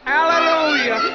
Hallelujah.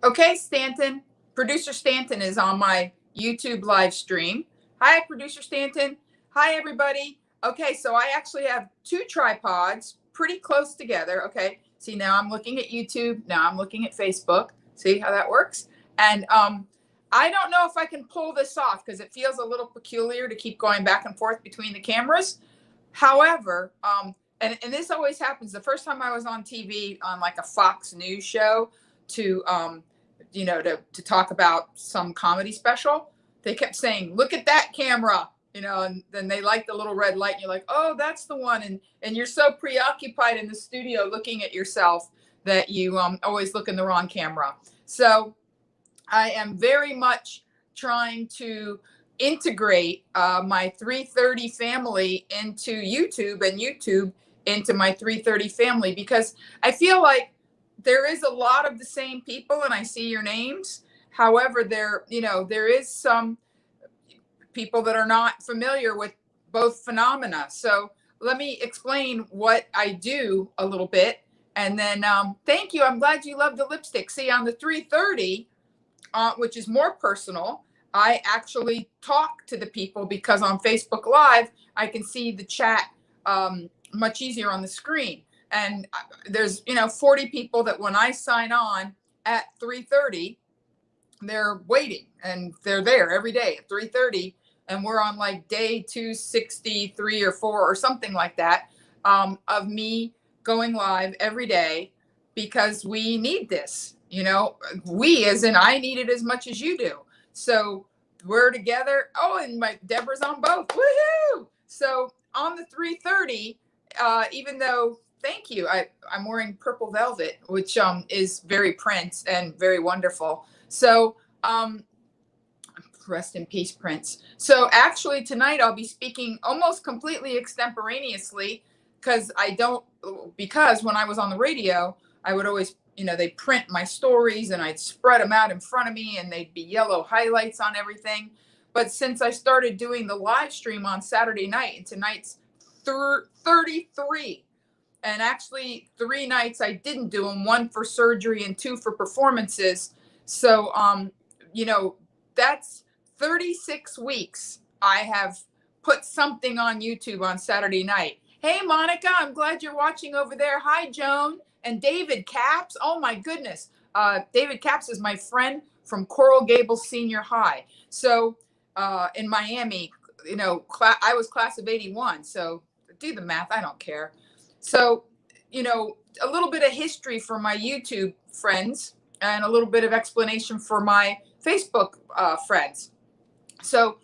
Okay, Stanton. Producer Stanton is on my YouTube live stream. Hi, Producer Stanton. Hi, everybody. Okay, so I actually have two tripods pretty close together. Okay, see, now I'm looking at YouTube. Now I'm looking at Facebook. See how that works? And I don't know if I can pull this off because it feels a little peculiar to keep going back and forth between the cameras. However, and this always happens. The first time I was on TV on like a Fox News show to to talk about some comedy special, they kept saying, "Look at that camera," and then they like the little red light. And you're like, "Oh, that's the one," and you're so preoccupied in the studio looking at yourself that you always look in the wrong camera. So I am very much trying to integrate my 330 family into YouTube and YouTube into my 330 family because I feel like there is a lot of the same people and I see your names. However, there is some people that are not familiar with both phenomena. So let me explain what I do a little bit. And then thank you. I'm glad you love the lipstick. See, on the 330, which is more personal, I actually talk to the people because on Facebook Live, I can see the chat much easier on the screen. And there's 40 people that when I sign on at 3:30, they're waiting and they're there every day at 3:30, and we're on like day 263 or 4 or something like that of me going live every day because we need this. We as in I need it as much as you do. So we're together. Oh, and my Deborah's on both. Woohoo! So on the 3:30, even though thank you. I'm wearing purple velvet, which is very Prince and very wonderful. So rest in peace, Prince. So actually tonight I'll be speaking almost completely extemporaneously because when I was on the radio, I would always, they print my stories and I'd spread them out in front of me and they'd be yellow highlights on everything. But since I started doing the live stream on Saturday night, and tonight's 33, and actually 3 nights I didn't do them, 1 for surgery and 2 for performances. So, that's 36 weeks I have put something on YouTube on Saturday night. Hey, Monica, I'm glad you're watching over there. Hi, Joan and David Caps. Oh, my goodness. David Caps is my friend from Coral Gables Senior High. So in Miami, I was class of 81. So do the math. I don't care. So, a little bit of history for my YouTube friends and a little bit of explanation for my Facebook friends. So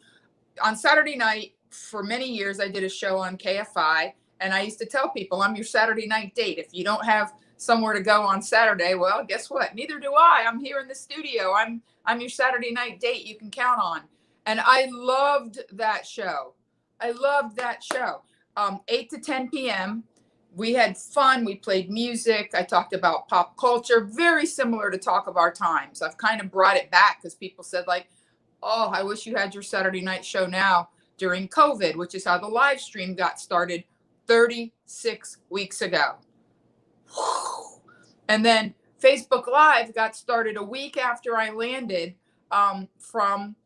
on Saturday night, for many years, I did a show on KFI, and I used to tell people, I'm your Saturday night date. If you don't have somewhere to go on Saturday, well, guess what? Neither do I. I'm here in the studio. I'm your Saturday night date you can count on. And I loved that show. 8 to 10 p.m. We had fun. We played music. I talked about pop culture, very similar to Talk of Our Times. I've kind of brought it back because people said like, oh, I wish you had your Saturday night show now during COVID, which is how the live stream got started 36 weeks ago. And then Facebook Live got started a week after I landed from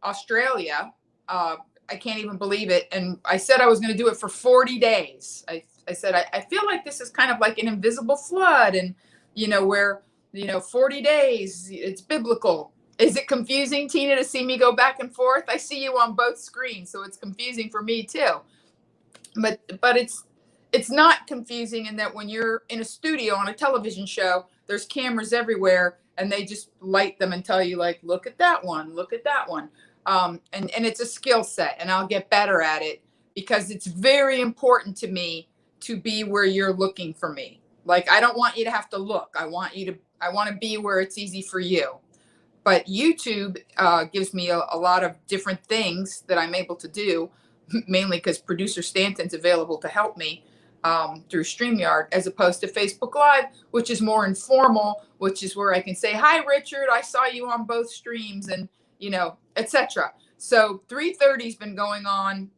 Australia. I can't even believe it. And I said I was going to do it for 40 days. I said, I feel like this is kind of like an invisible flood. And, where, 40 days, it's biblical. Is it confusing, Tina, to see me go back and forth? I see you on both screens, so it's confusing for me too. But it's not confusing in that when you're in a studio on a television show, there's cameras everywhere and they just light them and tell you like, look at that one, look at that one. And it's a skill set and I'll get better at it because it's very important to me to be where you're looking for me. Like, I don't want you to have to look. I want to be where it's easy for you. But YouTube gives me a lot of different things that I'm able to do, mainly because producer Stanton's available to help me through StreamYard, as opposed to Facebook Live, which is more informal, which is where I can say, hi, Richard, I saw you on both streams and, etc. So 3:30's been going on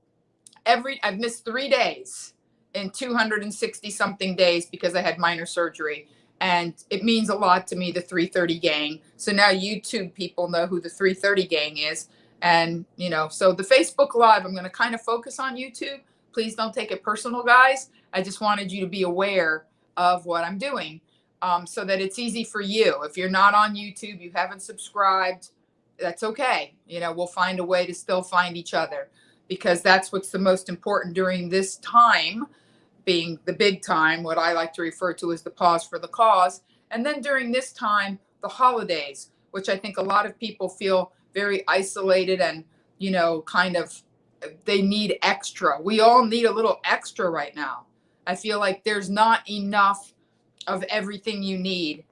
I've missed 3 days in 260 something days because I had minor surgery. And it means a lot to me, the 3:30 gang. So now YouTube people know who the 3:30 gang is. And, so the Facebook Live, I'm going to kind of focus on YouTube. Please don't take it personal, guys. I just wanted you to be aware of what I'm doing so that it's easy for you. If you're not on YouTube, you haven't subscribed, that's okay. We'll find a way to still find each other because that's what's the most important during this time, being the big time, what I like to refer to as the pause for the cause. And then during this time, the holidays, which I think a lot of people feel very isolated and, kind of, they need extra. We all need a little extra right now. I feel like there's not enough of everything you need.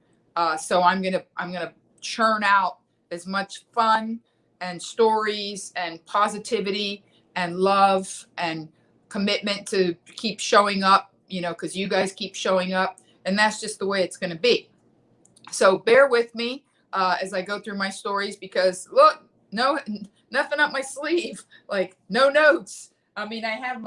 So I'm going to churn out as much fun and stories and positivity and love and commitment to keep showing up, because you guys keep showing up, and that's just the way it's going to be. So bear with me as I go through my stories because look, nothing up my sleeve, like no notes. I mean, I have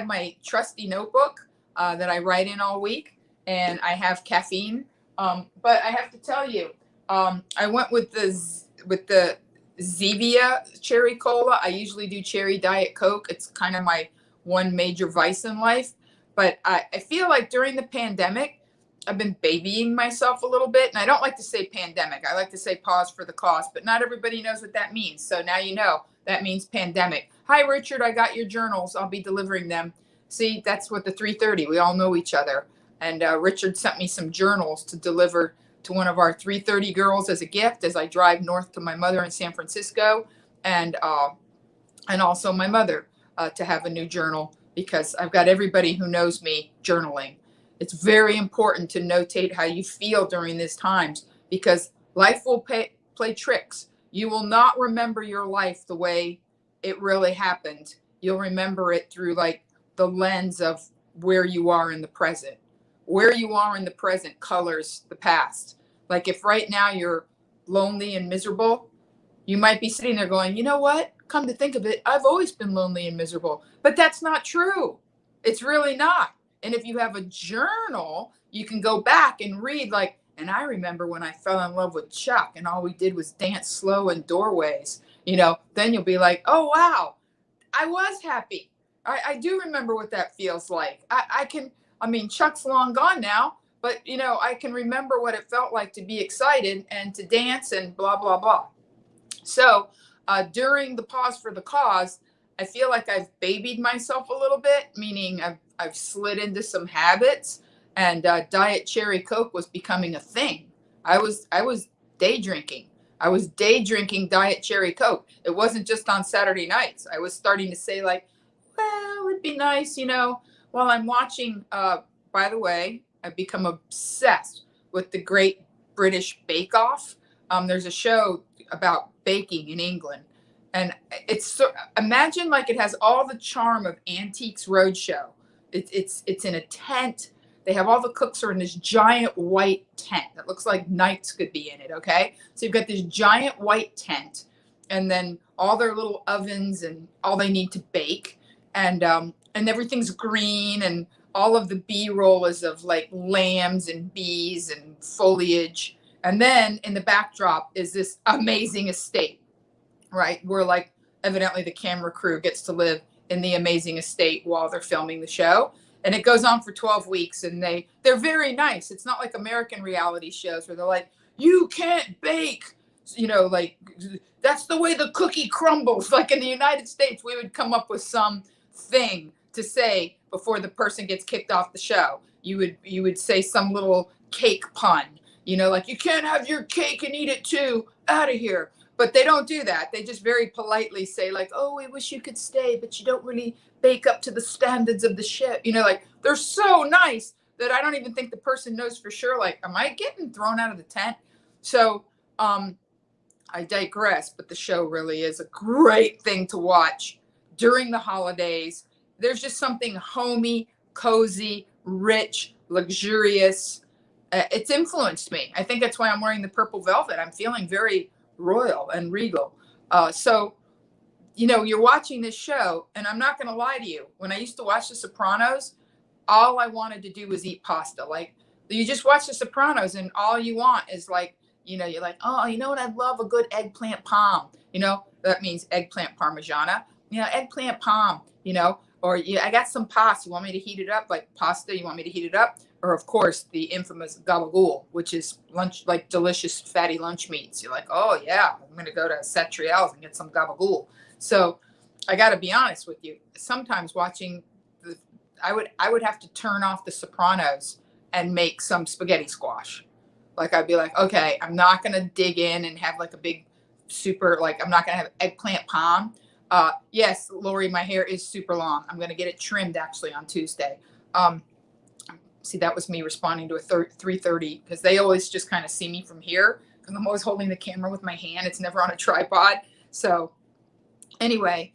my trusty notebook that I write in all week, and I have caffeine. But I have to tell you, I went with the Zevia cherry cola. I usually do cherry Diet Coke. It's kind of my one major vice in life. But I feel like during the pandemic, I've been babying myself a little bit. And I don't like to say pandemic. I like to say pause for the cause. But not everybody knows what that means. So now you know that means pandemic. Hi, Richard. I got your journals. I'll be delivering them. See, that's what the 3:30. We all know each other. And Richard sent me some journals to deliver to one of our 3:30 girls as a gift as I drive north to my mother in San Francisco. And also my mother to have a new journal because I've got everybody who knows me journaling. It's very important to notate how you feel during these times because life will play tricks. You will not remember your life the way it really happened. You'll remember it through like the lens of where you are in the present. Where you are in the present colors the past. Like if right now you're lonely and miserable, you might be sitting there going, you know what? Come to think of it, I've always been lonely and miserable. But that's not true. It's really not. And if you have a journal, you can go back and read like, and I remember when I fell in love with Chuck and all we did was dance slow in doorways, then you'll be like, oh, wow, I was happy. I do remember what that feels like. I mean, Chuck's long gone now, but, I can remember what it felt like to be excited and to dance and blah, blah, blah. So during the pause for the cause, I feel like I've babied myself a little bit, meaning I've slid into some habits and Diet Cherry Coke was becoming a thing. I was day drinking. I was day drinking Diet Cherry Coke. It wasn't just on Saturday nights. I was starting to say like, well, it'd be nice, while I'm watching, by the way, I've become obsessed with the Great British Bake Off. There's a show about baking in England. And it's so, imagine like it has all the charm of Antiques Roadshow. It's in a tent. They have all the cooks are in this giant white tent that looks like knights could be in it. Okay, so you've got this giant white tent, and then all their little ovens and all they need to bake, and everything's green, and all of the B-roll is of like lambs and bees and foliage, and then in the backdrop is this amazing estate, right? Where like evidently the camera crew gets to live in the amazing estate while they're filming the show. And it goes on for 12 weeks and they're very nice. It's not like American reality shows where they're like, you can't bake, you know, like that's the way the cookie crumbles. Like in the United States, we would come up with some thing to say before the person gets kicked off the show. You would say some little cake pun, you know, like you can't have your cake and eat it too, out of here. But they don't do that. They just very politely say like, oh, we wish you could stay, but you don't really bake up to the standards of the chef. You know, like they're so nice that I don't even think the person knows for sure, like, am I getting thrown out of the tent? So I digress, but the show really is a great thing to watch during the holidays. There's just something homey, cozy, rich, luxurious. It's influenced me. I think that's why I'm wearing the purple velvet. I'm feeling very royal and regal. So, you know, you're watching this show, and I'm not going to lie to you. When I used to watch The Sopranos, all I wanted to do was eat pasta. Like, you just watch The Sopranos, and all you want is like, you know, you're like, oh, you know what? I'd love a good eggplant palm. You know, that means eggplant parmigiana. You know, eggplant palm. You know, or yeah, I got some pasta. You want me to heat it up? Like pasta, you want me to heat it up? Or of course the infamous gabagool, which is lunch, like delicious fatty lunch meats. You're like, oh yeah, I'm gonna go to Cetriel's and get some gabagool. So I got to be honest with you. Sometimes watching, I would have to turn off The Sopranos and make some spaghetti squash. Like I'd be like, okay, I'm not gonna dig in and have like a big super, like I'm not gonna have eggplant palm. Yes, Lori, my hair is super long. I'm gonna get it trimmed actually on Tuesday. See, that was me responding to a 3:30 because they always just kind of see me from here because I'm always holding the camera with my hand. It's never on a tripod. So anyway,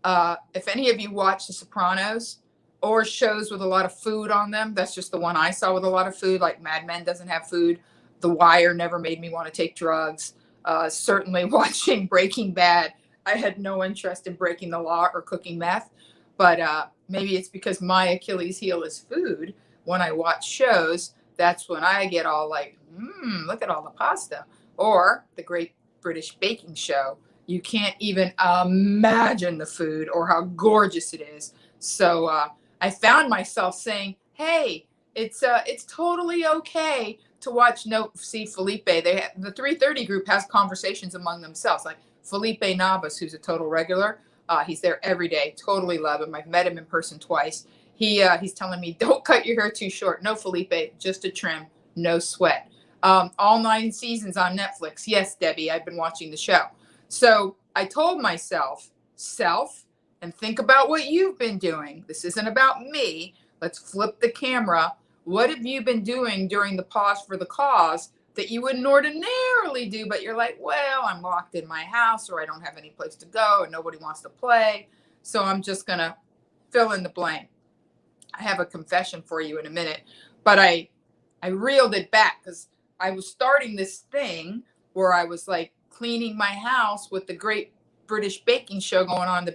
if any of you watch The Sopranos or shows with a lot of food on them, that's just the one I saw with a lot of food. Like Mad Men doesn't have food. The Wire never made me want to take drugs. Certainly watching Breaking Bad, I had no interest in breaking the law or cooking meth. But maybe it's because my Achilles heel is food. When I watch shows, that's when I get all like, look at all the pasta. Or the Great British Baking Show. You can't even imagine the food or how gorgeous it is. So I found myself saying, hey, it's totally okay to watch. No, see, Felipe, the 3:30 group has conversations among themselves. Like Felipe Navas, who's a total regular. He's there every day. Totally love him. I've met him in person twice. He's telling me, don't cut your hair too short. No, Felipe, just a trim, no sweat. All 9 seasons on Netflix. Yes, Debbie, I've been watching the show. So I told myself, and think about what you've been doing. This isn't about me. Let's flip the camera. What have you been doing during the pause for the cause that you wouldn't ordinarily do, but you're like, well, I'm locked in my house, or I don't have any place to go, and nobody wants to play. So I'm just going to fill in the blank. I have a confession for you in a minute, but I reeled it back because I was starting this thing where I was like cleaning my house with the Great British Baking Show going on in the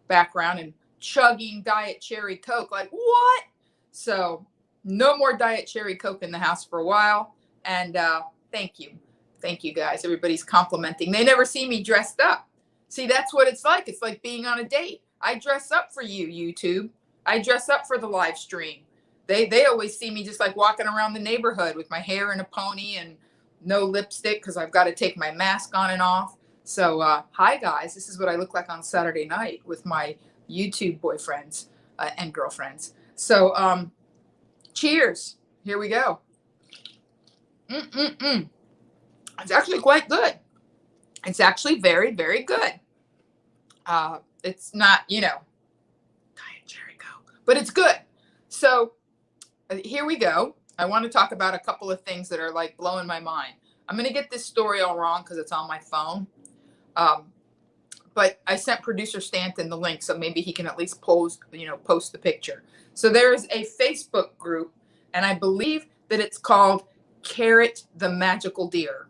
background and chugging Diet Cherry Coke. Like, what? So no more Diet Cherry Coke in the house for a while. And thank you guys. Everybody's complimenting. They never see me dressed up. See, that's what it's like. It's like being on a date. I dress up for you, YouTube. I dress up for the live stream. They always see me just like walking around the neighborhood with my hair in a pony and no lipstick because I've got to take my mask on and off. So hi guys, this is what I look like on Saturday night with my YouTube boyfriends and girlfriends. So cheers. Here we go. It's actually quite good. It's actually very, very good. It's not, Diet Cherry Coke, but it's good. So here we go. I want to talk about a couple of things that are like blowing my mind. I'm going to get this story all wrong because it's on my phone. but I sent producer Stanton the link, so maybe he can at least post the picture. So there is a Facebook group, and I believe that it's called Carrot the Magical Deer.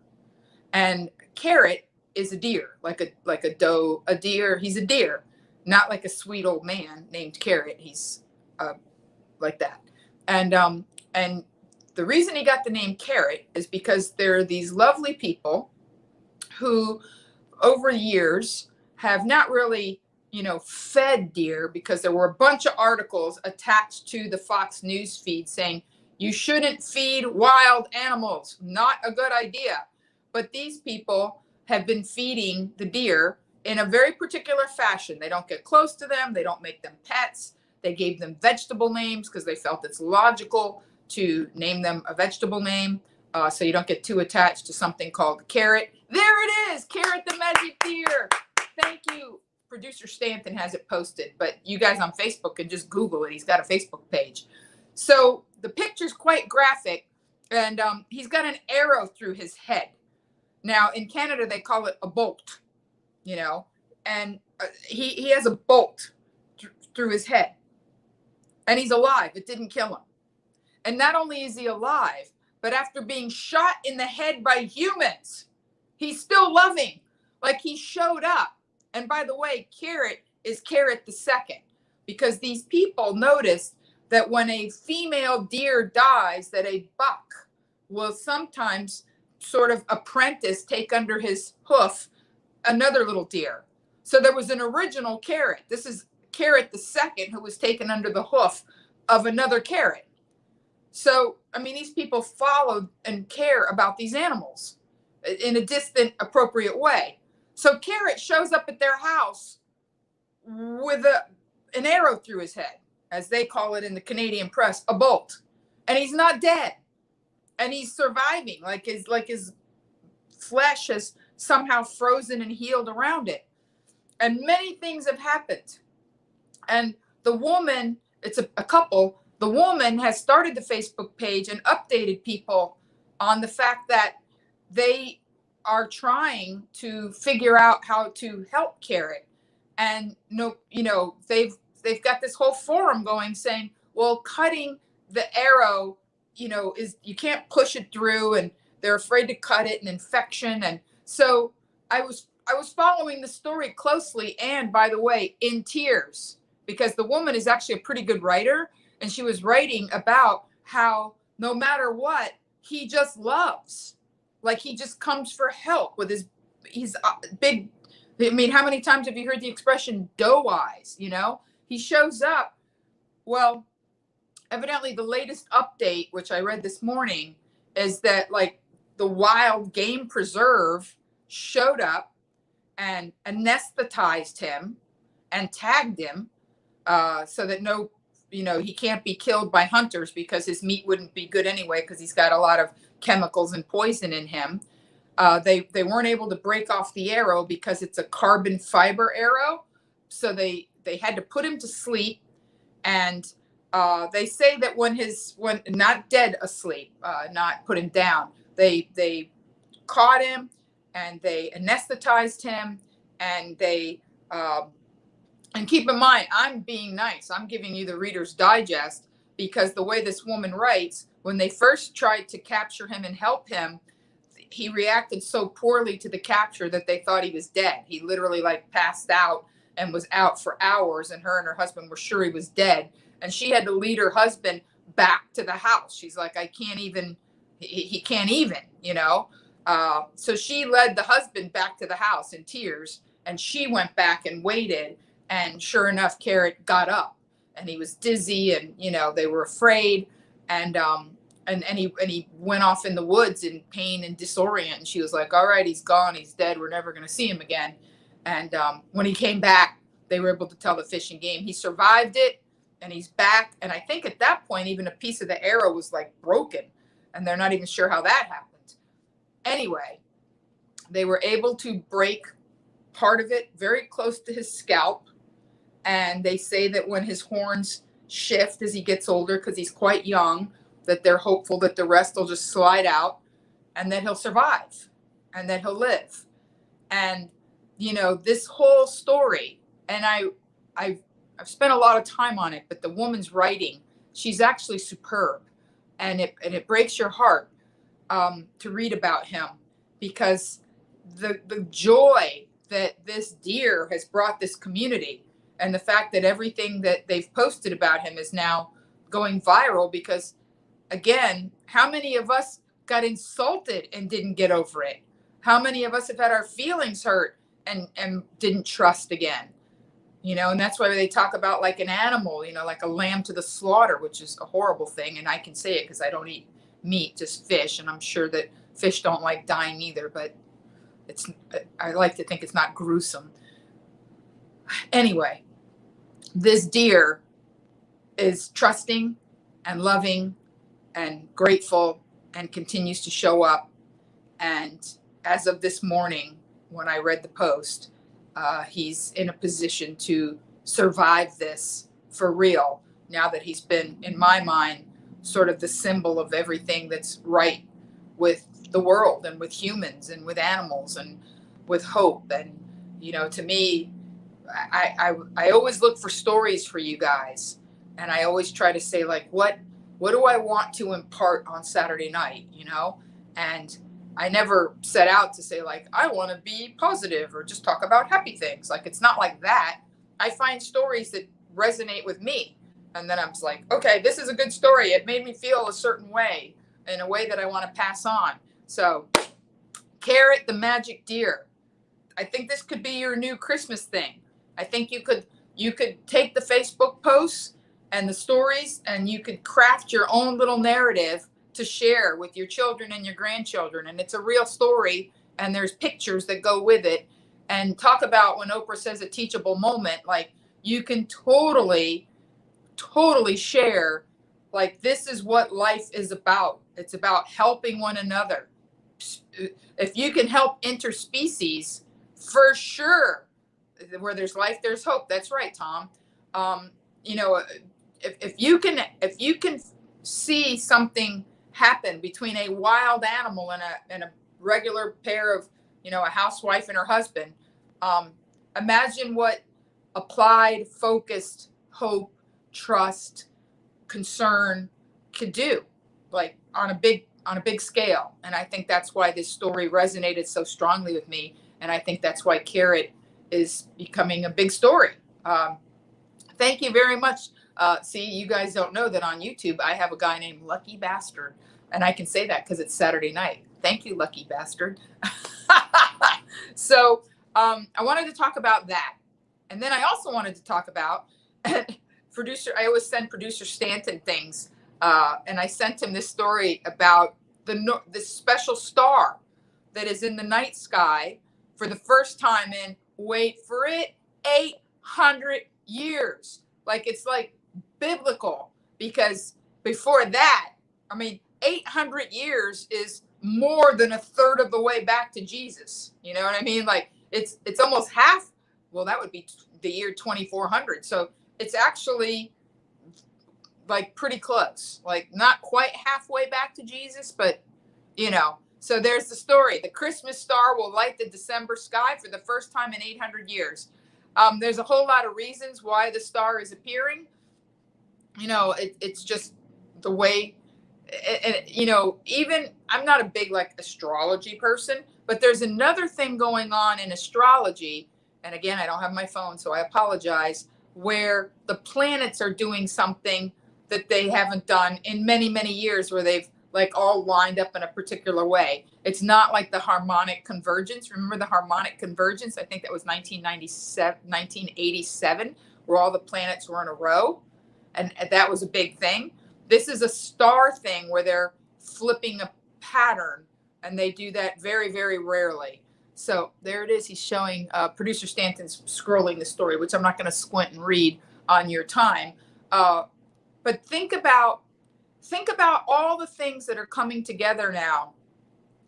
And Carrot is a deer, like a doe, a deer. He's a deer, not like a sweet old man named Carrot. He's like that. And the reason he got the name Carrot is because there are these lovely people who, over the years, have not really, fed deer, because there were a bunch of articles attached to the Fox News feed saying you shouldn't feed wild animals, not a good idea. But these people have been feeding the deer in a very particular fashion. They don't get close to them. They don't make them pets. They gave them vegetable names because they felt it's logical to name them a vegetable name, so you don't get too attached to something called Carrot. There it is, Carrot the Magic Deer. Thank you. Producer Stanton has it posted, but you guys on Facebook can just Google it. He's got a Facebook page. So the picture's quite graphic, and he's got an arrow through his head. Now, in Canada, they call it a bolt, and he has a bolt through his head, and he's alive. It didn't kill him. And not only is he alive, but after being shot in the head by humans, he's still loving, like he showed up. And by the way, Carrot is Carrot the Second, because these people noticed that when a female deer dies, that a buck will sometimes sort of apprentice, take under his hoof, another little deer. So there was an original Carrot. This is Carrot the Second, who was taken under the hoof of another Carrot. So, I mean, these people follow and care about these animals in a distant, appropriate way. So Carrot shows up at their house with an arrow through his head, as they call it in the Canadian press, a bolt. And he's not dead. And he's surviving, like his flesh has somehow frozen and healed around it. And many things have happened. And the woman, it's a couple, the woman has started the Facebook page and updated people on the fact that they are trying to figure out how to help Carrot. And they've got this whole forum going saying, well, cutting the arrow, is, you can't push it through, and they're afraid to cut it, and infection. And so I was following the story closely, and by the way, in tears, because the woman is actually a pretty good writer, and she was writing about how no matter what, he just loves. Like, he just comes for help with he's big. I mean, how many times have you heard the expression doe eyes? He shows up. Well, evidently the latest update, which I read this morning, is that like the wild game preserve showed up and anesthetized him and tagged him so that he can't be killed by hunters, because his meat wouldn't be good anyway, because he's got a lot of chemicals and poison in him. They weren't able to break off the arrow because it's a carbon fiber arrow. So they had to put him to sleep. And they say that when not dead asleep, not put him down, they caught him and they anesthetized him, and and keep in mind, I'm being nice. I'm giving you the Reader's Digest, because the way this woman writes, when they first tried to capture him and help him, he reacted so poorly to the capture that they thought he was dead. He literally passed out and was out for hours, and her husband were sure he was dead. And she had to lead her husband back to the house. She's like, I can't even, he can't even, So she led the husband back to the house in tears, and she went back and waited. And sure enough, Carrot got up, and he was dizzy, and, they were afraid. And he went off in the woods in pain and disorient. And she was like, all right, he's gone. He's dead. We're never going to see him again. And when he came back, they were able to tell the Fish and Game he survived it, and he's back. And I think at that point, even a piece of the arrow was broken, and they're not even sure how that happened. Anyway, they were able to break part of it very close to his scalp. And they say that when his horns shift as he gets older, because he's quite young, that they're hopeful that the rest will just slide out, and that he'll survive, and that he'll live. And, this whole story, and I've spent a lot of time on it, but the woman's writing, she's actually superb, and it breaks your heart to read about him, because the joy that this deer has brought this community, and the fact that everything that they've posted about him is now going viral, because again, how many of us got insulted and didn't get over it? How many of us have had our feelings hurt and didn't trust again? And that's why they talk about like an animal, like a lamb to the slaughter, which is a horrible thing. And I can say it because I don't eat meat, just fish. And I'm sure that fish don't like dying either, but I like to think it's not gruesome. Anyway, this deer is trusting and loving and grateful and continues to show up. And as of this morning, when I read the post, he's in a position to survive this for real, now that he's been, in my mind, sort of the symbol of everything that's right with the world and with humans and with animals and with hope. And, to me, I always look for stories for you guys. And I always try to say, like, what do I want to impart on Saturday night, And I never set out to say, like, I want to be positive or just talk about happy things. Like, it's not like that. I find stories that resonate with me. And then I'm just like, okay, this is a good story. It made me feel a certain way, in a way that I want to pass on. So, Carrot the magic deer. I think this could be your new Christmas thing. I think you could take the Facebook posts and the stories, and you could craft your own little narrative to share with your children and your grandchildren. And it's a real story, and there's pictures that go with it. And talk about when Oprah says a teachable moment, like, you can totally share, like, this is what life is about. It's about helping one another. If you can help interspecies, for sure, where there's life, there's hope. That's right, Tom. If you can see something happen between a wild animal and a regular pair of, a housewife and her husband, imagine what applied, focused hope, trust, concern could do, like, on a big scale. And I think that's why this story resonated so strongly with me. And I think that's why Carrot is becoming a big story. Thank you very much. See, you guys don't know that on YouTube, I have a guy named Lucky Bastard. And I can say that because it's Saturday night. Thank you, Lucky Bastard. So I wanted to talk about that. And then I also wanted to talk about I always send producer Stanton things. And I sent him this story about this special star that is in the night sky for the first time in, wait for it, 800 years. Like, it's like biblical, because before that, 800 years is more than a third of the way back to Jesus. You know what I mean? Like, it's almost half. Well, that would be the year 2400. So it's actually, like, pretty close, like, not quite halfway back to Jesus, but so there's the story. The Christmas star will light the December sky for the first time in 800 years. There's a whole lot of reasons why the star is appearing. It's just the way, and even I'm not a big, like, astrology person, but there's another thing going on in astrology. And again, I don't have my phone, so I apologize, where the planets are doing something that they haven't done in many, many years, where they've, like, all lined up in a particular way. It's not like the harmonic convergence. Remember the harmonic convergence? I think that was 1987, where all the planets were in a row. And that was a big thing. This is a star thing where they're flipping a pattern, and they do that very, very rarely. So there it is. He's showing, producer Stanton's scrolling the story, which I'm not going to squint and read on your time. But think about all the things that are coming together now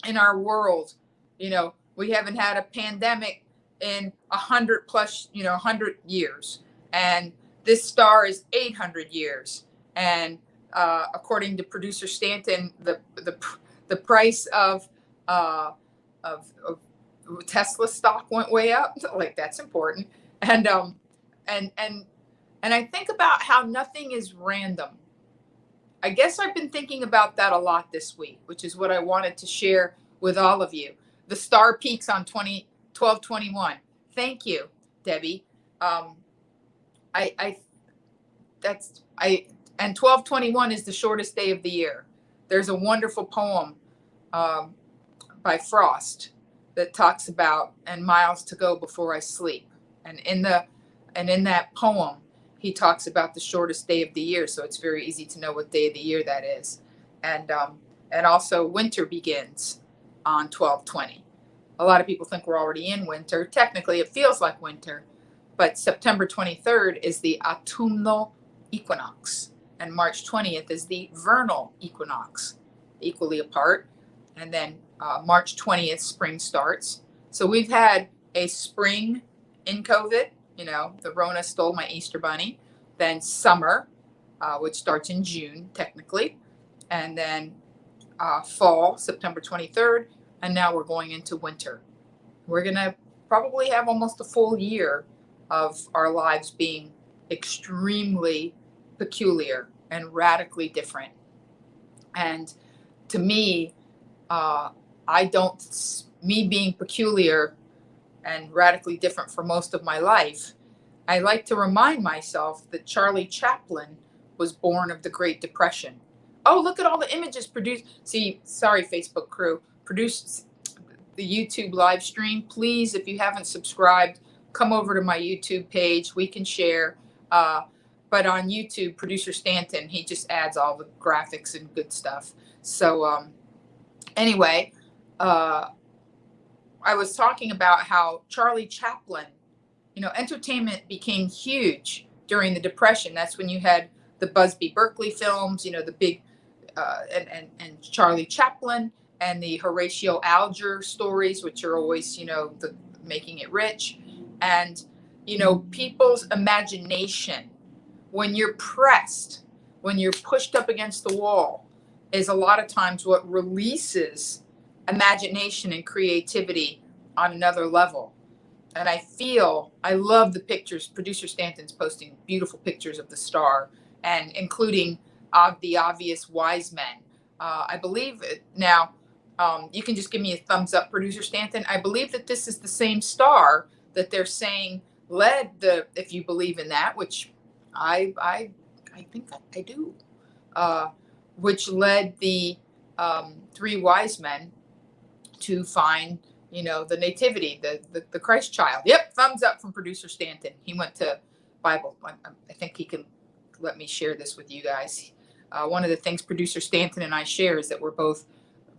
in our world. We haven't had a pandemic in 100 years. And this star is 800 years. And according to producer Stanton, the price of Tesla stock went way up. Like, that's important. And and and and I think about how nothing is random. I guess I've been thinking about that a lot this week, which is what I wanted to share with all of you. The star peaks on 12/21. Thank you, Debbie. I that's I and 12/21 is the shortest day of the year. There's a wonderful poem um, by Frost that talks about "and miles to go before I sleep," and in that poem he talks about the shortest day of the year, so it's very easy to know what day of the year that is. And also winter begins on 12/20. A lot of people think we're already in winter. Technically, it feels like winter, but September 23rd is the autumnal equinox, and March 20th is the vernal equinox, equally apart. And then March 20th, spring starts. So we've had a spring in COVID. The Rona stole my Easter bunny. Then summer, which starts in June, technically. And then fall, September 23rd. And now we're going into winter. We're going to probably have almost a full year of our lives being extremely peculiar and radically different. And to me, me being peculiar and radically different for most of my life, I like to remind myself that Charlie Chaplin was born of the Great Depression. Oh, look at all the images produced. See, sorry, Facebook crew, produce the YouTube live stream. Please, if you haven't subscribed, come over to my YouTube page. We can share. But on YouTube, producer Stanton, he just adds all the graphics and good stuff. So anyway, I was talking about how Charlie Chaplin, entertainment became huge during the Depression. That's when you had the Busby Berkeley films, the big, and Charlie Chaplin, and the Horatio Alger stories, which are always, the making it rich. And, people's imagination, when you're pressed, when you're pushed up against the wall, is a lot of times what releases imagination and creativity on another level. And I love the pictures. Producer Stanton's posting beautiful pictures of the star, and including the obvious wise men. I believe now, you can just give me a thumbs up, Producer Stanton. I believe that this is the same star that they're saying led if you believe in that, which I think I do, which led the three wise men to find, the nativity, the Christ child. Yep, thumbs up from Producer Stanton. He went to Bible. I think he can let me share this with you guys. One of the things Producer Stanton and I share is that we're both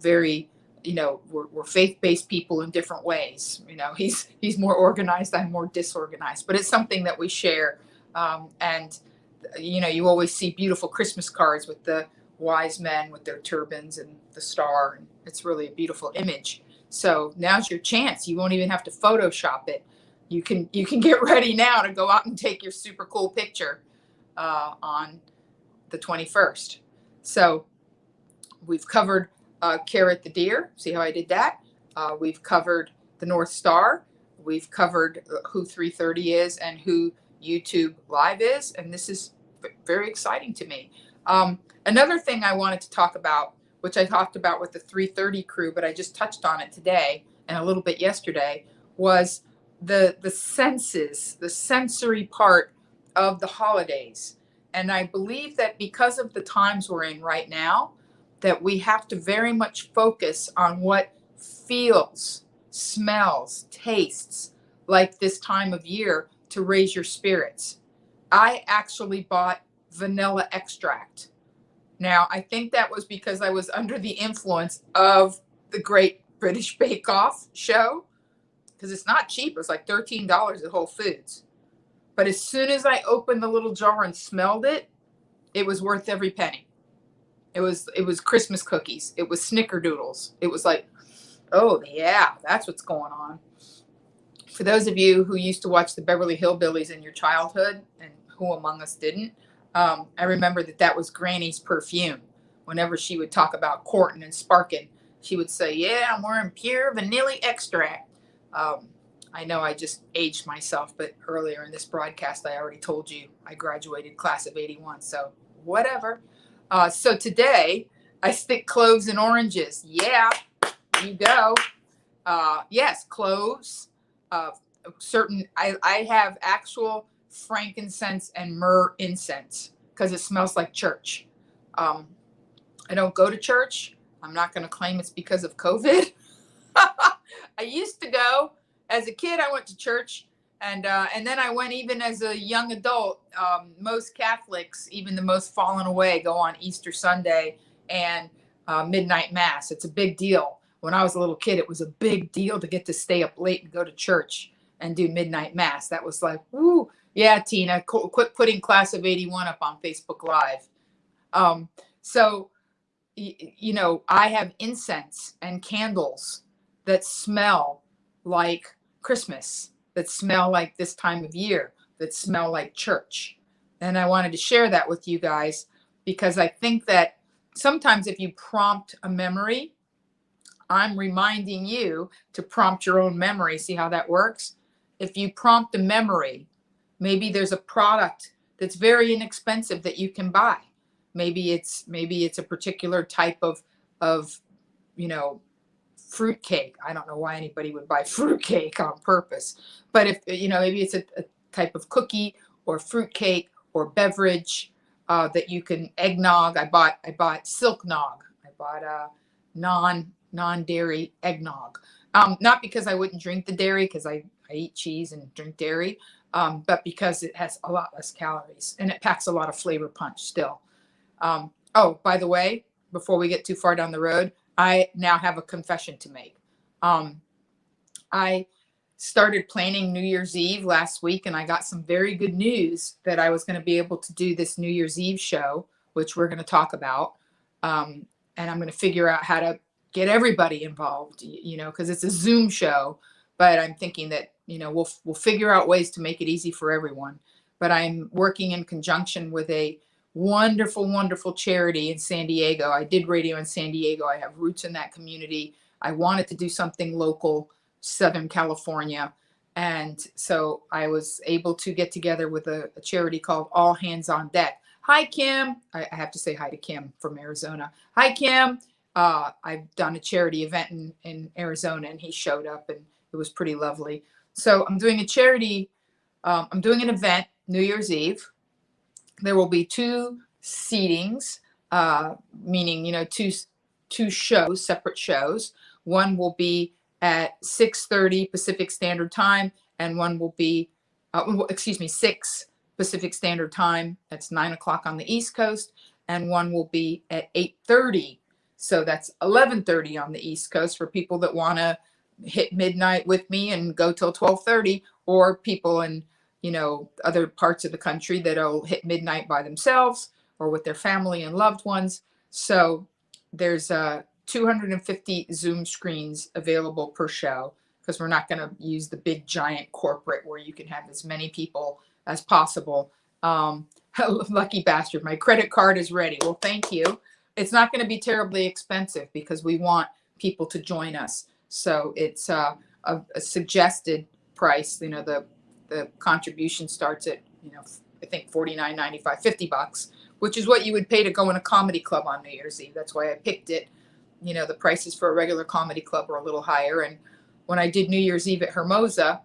very, we're faith-based people in different ways. He's more organized, I'm more disorganized, but it's something that we share. And you always see beautiful Christmas cards with the wise men with their turbans and the star, and it's really a beautiful image. So now's your chance. You won't even have to Photoshop it. You can get ready now to go out and take your super cool picture on the 21st. So we've covered Carrot the deer. See how I did that? We've covered the North Star. We've covered who 330 is and who YouTube Live is, and this is very exciting to me. Another thing I wanted to talk about, which I talked about with the 330 crew, but I just touched on it today and a little bit yesterday, was the senses, the sensory part of the holidays. And I believe that because of the times we're in right now, that we have to very much focus on what feels, smells, tastes like this time of year to raise your spirits. I actually bought vanilla extract. Now, I think that was because I was under the influence of the Great British Bake Off show, because it's not cheap. It was like $13 at Whole Foods. But as soon as I opened the little jar and smelled it, it was worth every penny. It was Christmas cookies. It was snickerdoodles. It was like, oh yeah, that's what's going on. For those of you who used to watch the Beverly Hillbillies in your childhood, and who among us didn't, I remember that was Granny's perfume. Whenever she would talk about courting and sparking, she would say, yeah, I'm wearing pure vanilla extract. I know I just aged myself, but earlier in this broadcast, I already told you I graduated class of 81. So whatever. So today I stick cloves and oranges. Yeah, you go. Yes, cloves. I have actual frankincense and myrrh incense because it smells like church. Um, I don't go to church. I'm not going to claim it's because of COVID. I used to go as a kid. I went to church, and then I went even as a young adult. Most Catholics, even the most fallen away, go on Easter Sunday and midnight mass. It's a big deal. When I was a little kid, it was a big deal to get to stay up late and go to church and do midnight mass. That was like, woo, yeah, Tina, quit putting Class of 81 up on Facebook Live. So, you know, I have incense and candles that smell like Christmas, that smell like this time of year, that smell like church. And I wanted to share that with you guys because I think that sometimes if you prompt a memory, I'm reminding you to prompt your own memory. See how that works? If you prompt a memory, maybe there's a product that's very inexpensive that you can buy. Maybe it's a particular type of you know, fruit cake. I don't know why anybody would buy fruit cake on purpose, but if you know, maybe it's a type of cookie or fruit cake or beverage that you can. Eggnog. I bought silk nog. I bought a non-dairy eggnog. Not because I wouldn't drink the dairy, because I eat cheese and drink dairy, but because it has a lot less calories and it packs a lot of flavor punch still. Oh, by the way, before we get too far down the road, I now have a confession to make. I started planning New Year's Eve last week, and I got some very good news that I was going to be able to do this New Year's Eve show, which we're going to talk about. And I'm going to figure out how to get everybody involved, you know, because it's a Zoom show. But I'm thinking that, you know, we'll figure out ways to make it easy for everyone. But I'm working in conjunction with a wonderful charity in San Diego. I did radio in San Diego. I have roots in that community. I wanted to do something local, Southern California. And so I was able to get together with a charity called All Hands on Deck. Hi, Kim. I have to say hi to Kim from Arizona. Hi, Kim. I've done a charity event in Arizona, and he showed up, and it was pretty lovely. So I'm doing a charity. I'm doing an event New Year's Eve. There will be two seatings, meaning, you know, two shows, separate shows. One will be at 6:30 Pacific Standard Time, and one will be, 6 Pacific Standard Time. That's 9 o'clock on the East Coast, and one will be at 8:30. So that's 11:30 on the East Coast for people that want to hit midnight with me and go till 12:30, or people in, you know, other parts of the country that'll hit midnight by themselves or with their family and loved ones. So there's 250 Zoom screens available per show, because we're not going to use the big giant corporate where you can have as many people as possible. Lucky bastard, my credit card is ready. Well, thank you. It's not going to be terribly expensive because we want people to join us. So it's a suggested price. You know, the contribution starts at, you know, I think $49.95, $50, which is what you would pay to go in a comedy club on New Year's Eve. That's why I picked it. You know, the prices for a regular comedy club are a little higher. And when I did New Year's Eve at Hermosa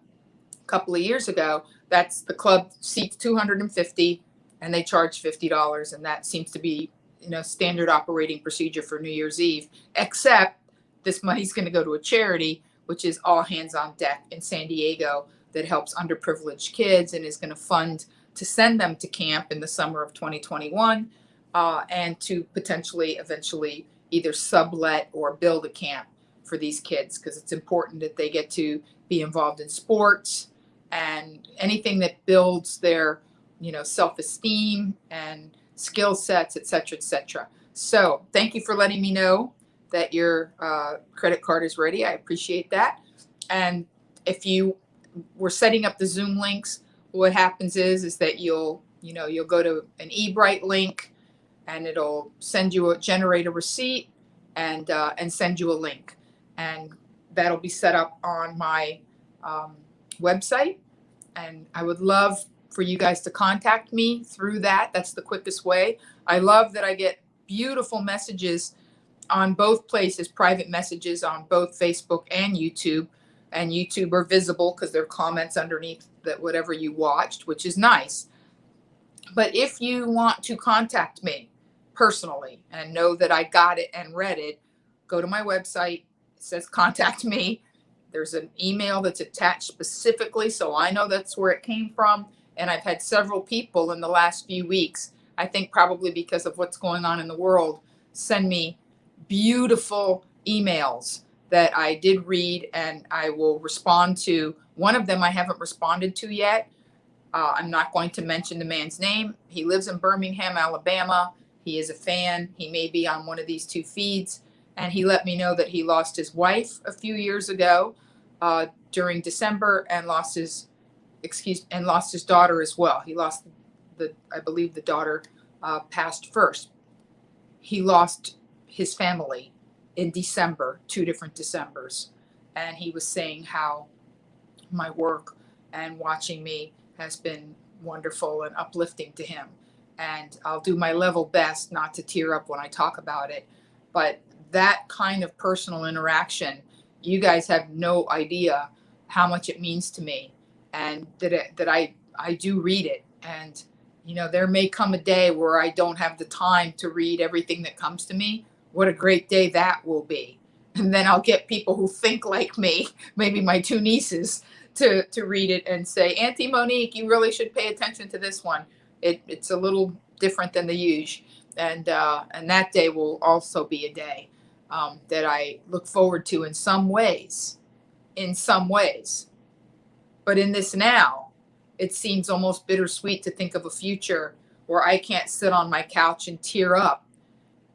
a couple of years ago, that's the club seats 250 and they charge $50. And that seems to be, you know, standard operating procedure for New Year's Eve, except this money's going to go to a charity, which is All Hands on Deck in San Diego, that helps underprivileged kids and is going to fund to send them to camp in the summer of 2021, and to potentially eventually either sublet or build a camp for these kids, because it's important that they get to be involved in sports and anything that builds their, you know, self-esteem and skill sets, et cetera, et cetera. So thank you for letting me know that your credit card is ready. I appreciate that. And if you were setting up the Zoom links, what happens is that you'll go to an eBrite link, and it'll generate a receipt and send you a link, and that'll be set up on my website. And I would love for you guys to contact me through that. That's the quickest way. I love that I get beautiful messages on both places, private messages on both Facebook and YouTube. And YouTube are visible because there are comments underneath that whatever you watched, which is nice. But if you want to contact me personally and know that I got it and read it, go to my website. It says contact me. There's an email that's attached specifically, so I know that's where it came from. And I've had several people in the last few weeks, I think probably because of what's going on in the world, send me beautiful emails that I did read and I will respond to. One of them I haven't responded to yet. I'm not going to mention the man's name. He lives in Birmingham, Alabama. He is a fan. He may be on one of these two feeds. And he let me know that he lost his wife a few years ago during December and lost his daughter as well. He lost I believe the daughter passed first. He lost his family in December, 2 different Decembers. And he was saying how my work and watching me has been wonderful and uplifting to him. And I'll do my level best not to tear up when I talk about it. But that kind of personal interaction, you guys have no idea how much it means to me, and that I do read it. And, you know, there may come a day where I don't have the time to read everything that comes to me. What a great day that will be. And then I'll get people who think like me, maybe my 2 nieces, to read it and say, Auntie Monique, you really should pay attention to this one. It's a little different than the usual. And that day will also be a day that I look forward to in some ways. But in this now, it seems almost bittersweet to think of a future where I can't sit on my couch and tear up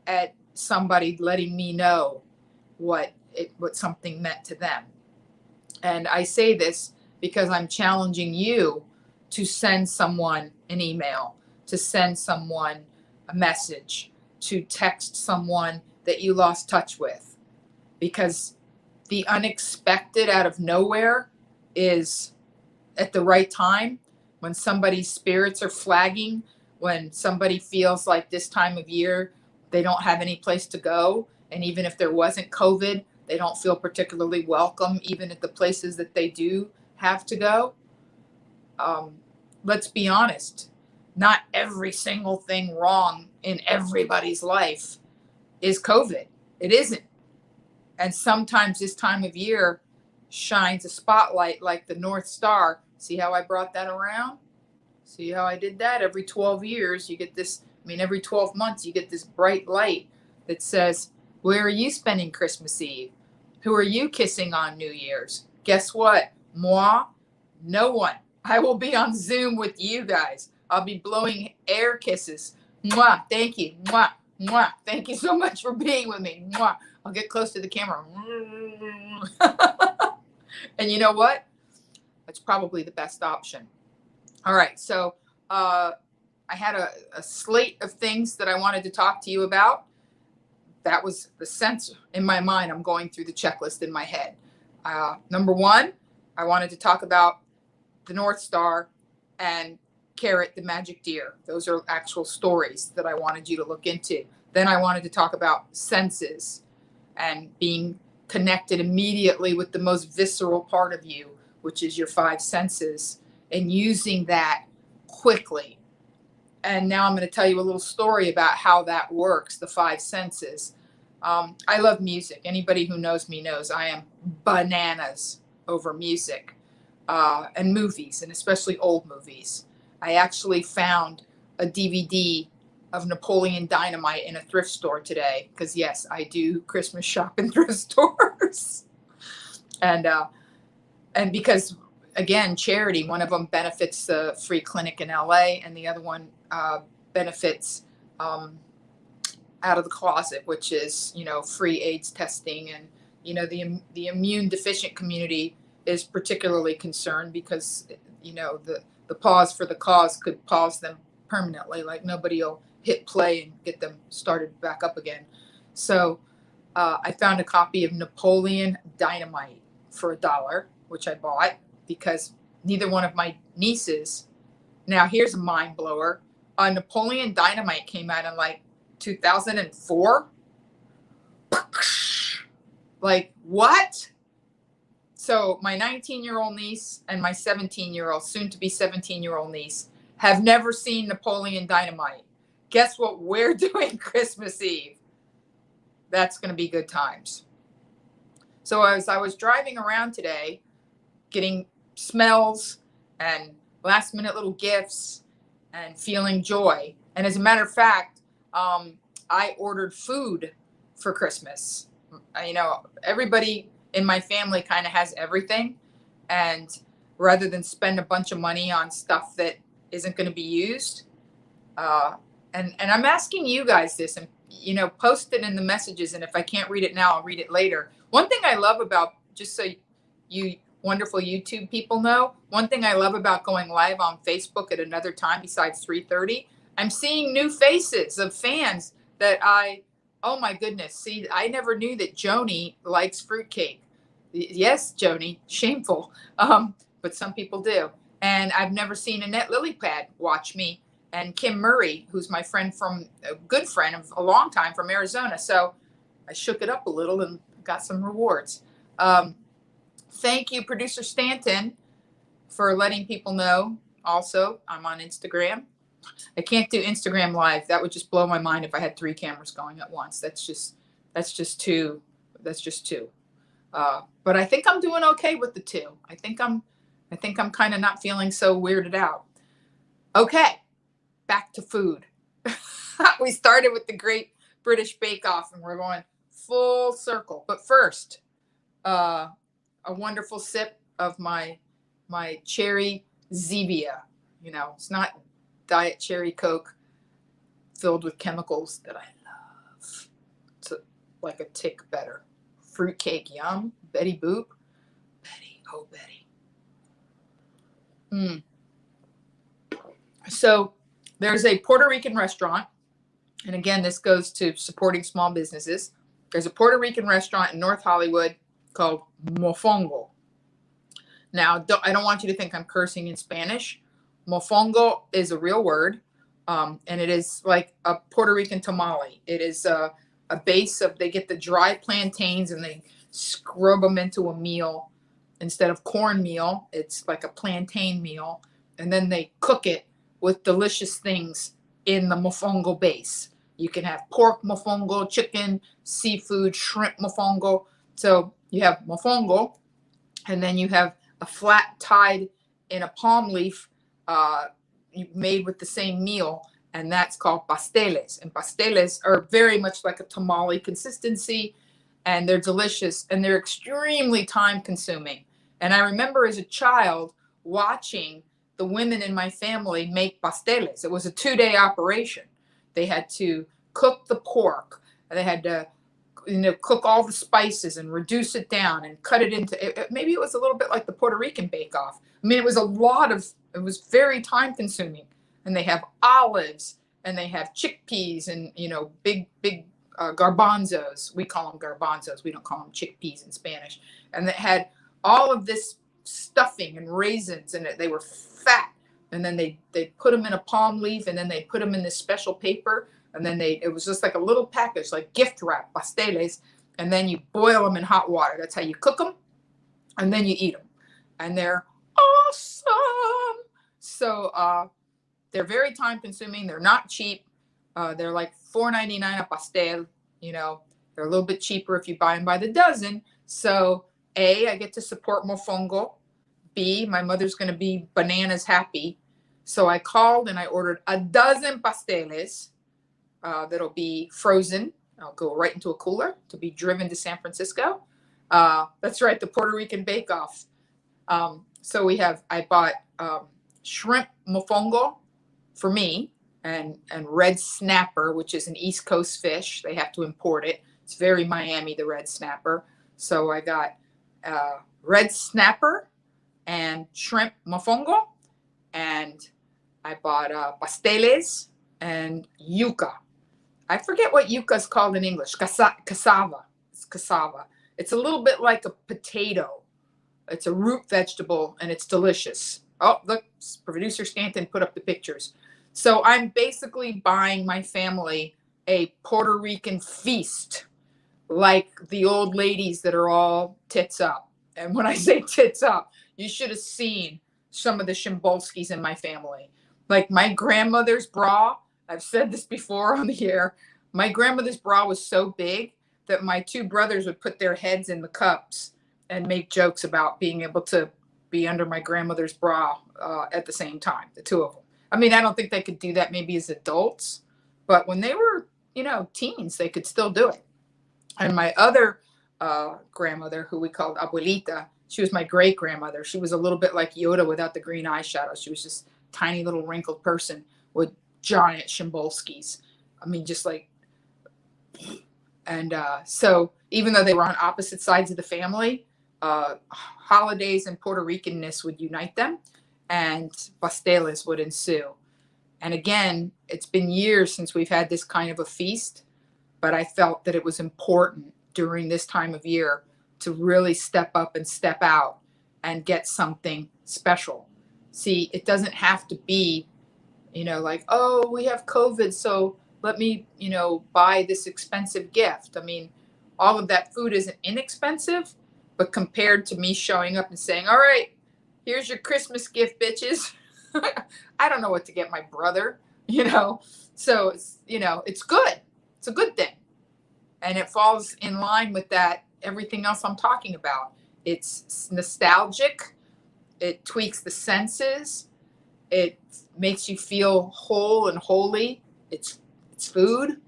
at somebody letting me know what something meant to them. And I say this because I'm challenging you to send someone an email, to send someone a message, to text someone that you lost touch with. Because the unexpected out of nowhere is at the right time, when somebody's spirits are flagging, when somebody feels like this time of year they don't have any place to go. And even if there wasn't COVID, they don't feel particularly welcome, even at the places that they do have to go. Let's be honest. Not every single thing wrong in everybody's life is COVID. It isn't. And sometimes this time of year shines a spotlight like the North Star. See how I brought that around? See how I did that? Every 12 years, you get this, every 12 months, you get this bright light that says, where are you spending Christmas Eve? Who are you kissing on New Year's? Guess what? Moi? No one. I will be on Zoom with you guys. I'll be blowing air kisses. Mwah. Thank you. Mwah. Mwah. Thank you so much for being with me. Mwah. I'll get close to the camera. And you know what? That's probably the best option. All right. So I had a slate of things that I wanted to talk to you about. That was the sense in my mind. I'm going through the checklist in my head. Number 1, I wanted to talk about the North Star and Carrot the Magic Deer. Those are actual stories that I wanted you to look into. Then I wanted to talk about senses and being connected immediately with the most visceral part of you, which is your 5 senses, and using that quickly. And now I'm going to tell you a little story about how that works, the 5 senses. I love music. Anybody who knows me knows I am bananas over music and movies, and especially old movies. I actually found a DVD of Napoleon Dynamite in a thrift store today, because yes, I do Christmas shop in thrift stores. And because, again, charity, one of them benefits the free clinic in LA, and the other one benefits Out of the Closet, which is, free AIDS testing. And, the immune deficient community is particularly concerned because, the pause for the cause could pause them permanently. Like nobody will hit play and get them started back up again. So I found a copy of Napoleon Dynamite for $1. which I bought because neither one of my nieces. Now here's a mind blower. Napoleon Dynamite came out in like 2004. Like what? So my 19-year-old niece and my 17-year-old, soon to be 17-year-old niece, have never seen Napoleon Dynamite. Guess what we're doing Christmas Eve? That's going to be good times. So as I was driving around today, getting smells and last minute little gifts and feeling joy. And as a matter of fact, I ordered food for Christmas. Everybody in my family kind of has everything. And rather than spend a bunch of money on stuff that isn't going to be used, and I'm asking you guys this, and post it in the messages. And if I can't read it now, I'll read it later. One thing I love about, just so you wonderful YouTube people know, one thing I love about going live on Facebook at another time besides 3:30, I'm seeing new faces of fans that oh my goodness. See, I never knew that Joni likes fruitcake. Yes, Joni, shameful. But some people do. And I've never seen Annette Lilypad watch me, and Kim Murray, who's my friend a good friend of a long time from Arizona. So I shook it up a little and got some rewards. Thank you, Producer Stanton, for letting people know. Also, I'm on Instagram. I can't do Instagram Live. That would just blow my mind if I had 3 cameras going at once. That's just too. But I think I'm doing okay with the 2. I think I'm kind of not feeling so weirded out. Okay, back to food. We started with the Great British Bake Off, and we're going full circle. But first, a wonderful sip of my cherry Zevia. It's not Diet Cherry Coke filled with chemicals that I love. It's like a tick better. Fruitcake, yum. Betty Boop. Betty, oh Betty. So there's a Puerto Rican restaurant. And again, this goes to supporting small businesses. There's a Puerto Rican restaurant in North Hollywood called Mofongo. Now, I don't want you to think I'm cursing in Spanish. Mofongo is a real word, and it is like a Puerto Rican tamale. It is a base of, they get the dry plantains and they scrub them into a meal. Instead of cornmeal, it's like a plantain meal. And then they cook it with delicious things in the mofongo base. You can have pork mofongo, chicken, seafood, shrimp mofongo. So you have mofongo, and then you have a flat tied in a palm leaf made with the same meal, and that's called pasteles. And pasteles are very much like a tamale consistency, and they're delicious, and they're extremely time consuming. And I remember as a child watching the women in my family make pasteles. It was a 2-day operation. They had to cook the pork, and they had to cook all the spices and reduce it down and cut it into, maybe it was a little bit like the Puerto Rican Bake Off. I mean, it was very time consuming. And they have olives, and they have chickpeas, and, big garbanzos. We call them garbanzos. We don't call them chickpeas in Spanish. And they had all of this stuffing and raisins, and they were fat. And then they put them in a palm leaf, and then they put them in this special paper. And then it was just like a little package, like gift wrap, pasteles. And then you boil them in hot water. That's how you cook them. And then you eat them. And they're awesome. So they're very time consuming. They're not cheap. They're like $4.99 a pastel. They're a little bit cheaper if you buy them by the dozen. So A, I get to support Mofongo. B, my mother's going to be bananas happy. So I called and I ordered a dozen pasteles. That'll be frozen. I'll go right into a cooler to be driven to San Francisco. That's right, the Puerto Rican Bake Off. So I bought shrimp mofongo for me, and red snapper, which is an East Coast fish. They have to import it. It's very Miami, the red snapper. So I got red snapper and shrimp mofongo, and I bought pasteles and yuca. I forget what yuca is called in English. Cassava. It's cassava. It's a little bit like a potato, It's a root vegetable and it's delicious. Oh, look, producer Stanton put up the pictures. So I'm basically buying my family a Puerto Rican feast, like the old ladies that are all tits up. And when I say tits up, you should have seen some of the Shimbolskis in my family. Like my grandmother's bra, I've said this before on the air, my grandmother's bra was so big that my two brothers would put their heads in the cups and make jokes about being able to be under my grandmother's bra at the same time, the two of them. I mean, I don't think they could do that maybe as adults, but when they were, teens, they could still do it. And my other grandmother, who we called Abuelita, she was my great grandmother. She was a little bit like Yoda without the green eyeshadow. She was just a tiny little wrinkled person with giant Shimbolskis. I mean, just like, and so even though they were on opposite sides of the family, holidays and Puerto Ricanness would unite them, and pasteles would ensue. And again, it's been years since we've had this kind of a feast, but I felt that it was important during this time of year to really step up and step out and get something special. See, it doesn't have to be, like, oh, we have COVID, so let me, buy this expensive gift. I mean, all of that food isn't inexpensive, but compared to me showing up and saying, all right, here's your Christmas gift, bitches. I don't know what to get my brother, so it's, it's good. It's a good thing. And it falls in line with that, everything else I'm talking about. It's nostalgic. It tweaks the senses. It makes you feel whole and holy. It's food.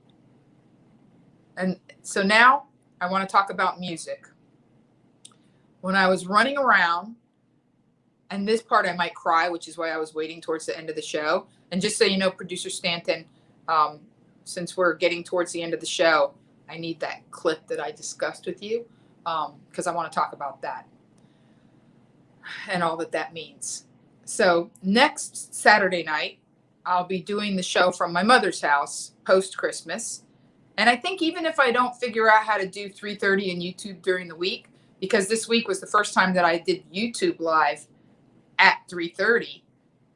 And so now I want to talk about music. When I was running around, and this part I might cry, which is why I was waiting towards the end of the show. And just so you know, producer Stanton, since we're getting towards the end of the show, I need that clip that I discussed with you, because I want to talk about that and all that means. So next Saturday night, I'll be doing the show from my mother's house post-Christmas. And I think even if I don't figure out how to do 3:30 in YouTube during the week, because this week was the first time that I did YouTube live at 3:30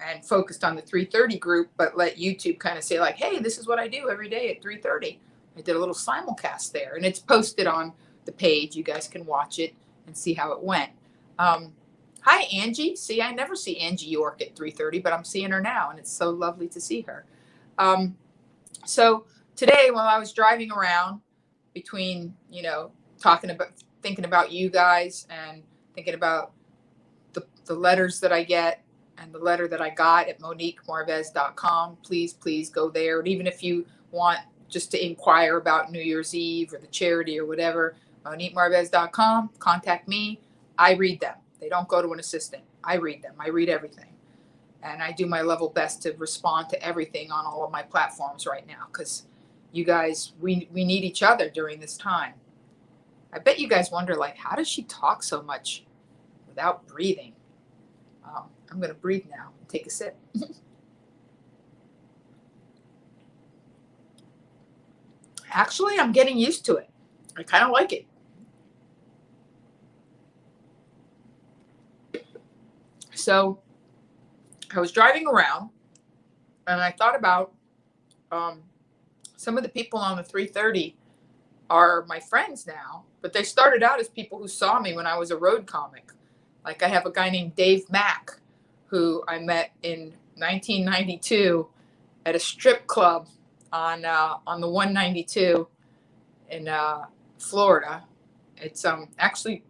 and focused on the 3:30 group, but let YouTube kind of say like, hey, this is what I do every day at 3:30. I did a little simulcast there, and it's posted on the page. You guys can watch it and see how it went. Hi, Angie. See, I never see Angie York at 3:30, but I'm seeing her now, and it's so lovely to see her. So today, while I was driving around between, thinking about you guys and thinking about the letters that I get and the letter that I got at MoniqueMarvez.com, please go there. And even if you want just to inquire about New Year's Eve or the charity or whatever, MoniqueMarvez.com, contact me. I read them. They don't go to an assistant. I read them. I read everything. And I do my level best to respond to everything on all of my platforms right now, because you guys, we need each other during this time. I bet you guys wonder, like, how does she talk so much without breathing? I'm going to breathe now and take a sip. Actually, I'm getting used to it. I kind of like it. So I was driving around and I thought about some of the people on the 3:30 are my friends now, but they started out as people who saw me when I was a road comic. Like I have a guy named Dave Mack, who I met in 1992 at a strip club on the 192 in Florida. It's actually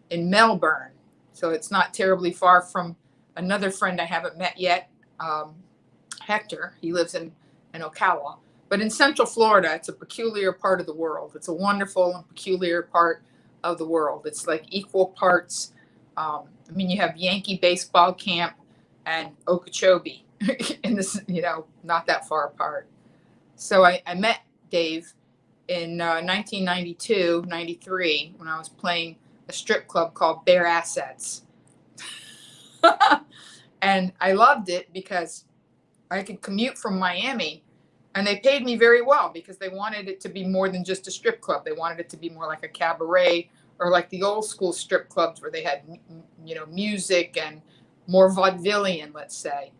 in Melbourne, so it's not terribly far from another friend I haven't met yet, Hector. He lives in Ocala. But in Central Florida, it's a peculiar part of the world. It's a wonderful and peculiar part of the world. It's like equal parts. You have Yankee baseball camp and Okeechobee in this, not that far apart. So I met Dave in 1992, 93, when I was playing a strip club called Bare Assets. And I loved it because I could commute from Miami, and they paid me very well because they wanted it to be more than just a strip club. They wanted it to be more like a cabaret or like the old school strip clubs where they had, you know, music and more vaudevillian, let's say.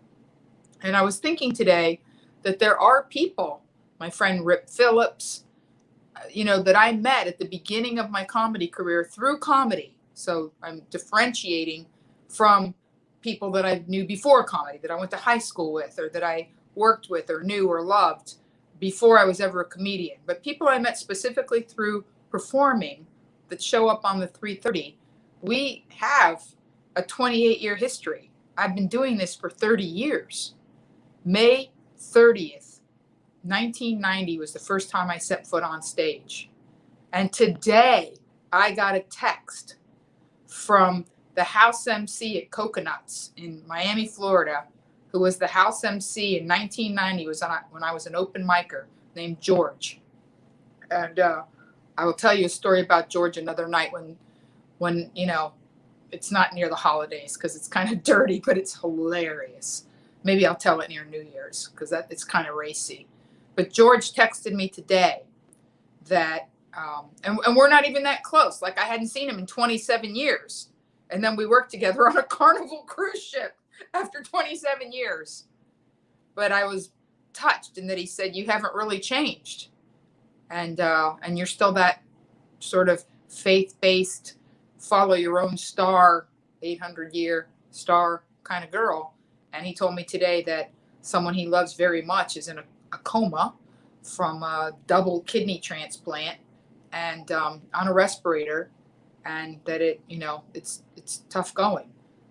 And I was thinking today that there are people, my friend Rip Phillips, you know, that I met at the beginning of my comedy career through comedy. So I'm differentiating from people that I knew before comedy, that I went to high school with, or that I worked with, or knew, or loved before I was ever a comedian. But people I met specifically through performing that show up on the 330, we have a 28-year history. I've been doing this for 30 years. May 30th, 1990 was the first time I set foot on stage. And today I got a text from the house MC at Coconuts in Miami, Florida, who was the house MC in 1990, when I was an open micer, named George. And I will tell you a story about George another night when you know, it's not near the holidays because it's kind of dirty, but it's hilarious. Maybe I'll tell it near New Year's because it's kind of racy. But George texted me today that, and we're not even that close. Like, I hadn't seen him in 27 years. And then we worked together on a Carnival cruise ship after 27 years. But I was touched in that he said, you haven't really changed. And you're still that sort of faith-based, follow your own star, 800-year star kind of girl. And he told me today that someone he loves very much is in a coma from a double kidney transplant and on a respirator, and that it, you know, it's tough going.